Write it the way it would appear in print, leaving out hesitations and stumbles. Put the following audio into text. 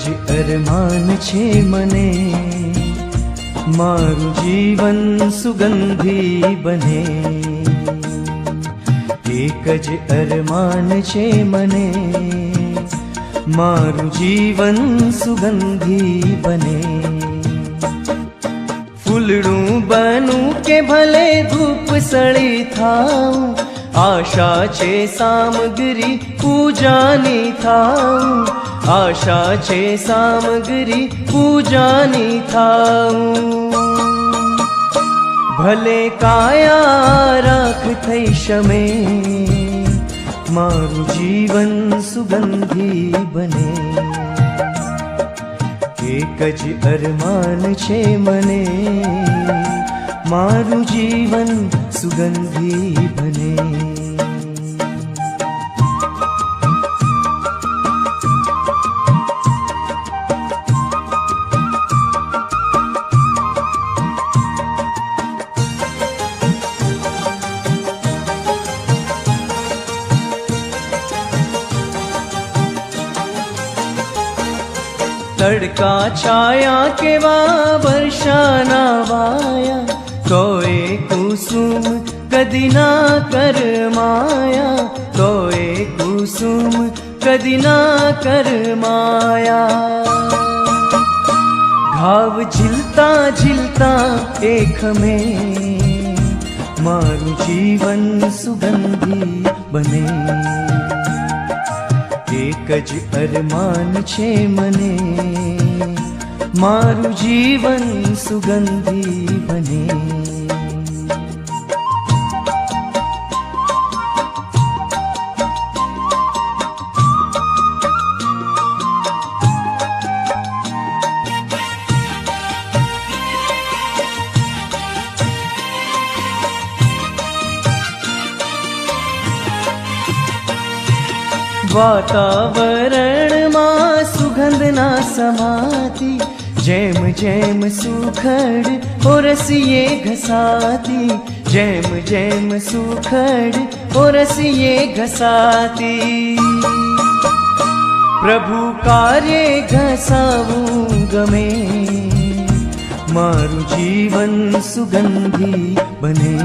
જ અરમાન છે મને, મારું જીવન સુગંધી બને. એક જ અરમાન છે મને, મારું જીવન સુગંધી બને. ફૂલડું બનું કે ભલે ધૂપ સળી થાઉં, આશા છે સામગ્રી પૂજાની થાઉં. આશા છે સામગ્રી પૂજાની થાઉં. ભલે કાયા રાખ થઈ શમે, મારું જીવન સુગંધી બને. એક જ અરમાન છે મને, મારું જીવન સુગંધી બને. તડકા છાયા કેવા વર્ષાના વાયા, તોય કુસુમ કદી ના કરમાયા. તોય કુસુમ કદી ના કરમાયા. ઘાવ ઝીલતા ઝીલતા એક મેં, મારું જીવન સુગંધી બને. એક જ અરમાન છે મને, મારું જીવન સુગંધી બને. વાતાવરણમાં સુગંધના સમાતી, જેમ જેમ સુખડ ઓરસીએ ઘસાતી. જેમ જેમ સુખડ ઓરસીએ ઘસાતી. પ્રભુ કાર્ય ઘસાવું ગમે, મારું જીવન સુગંધી બને.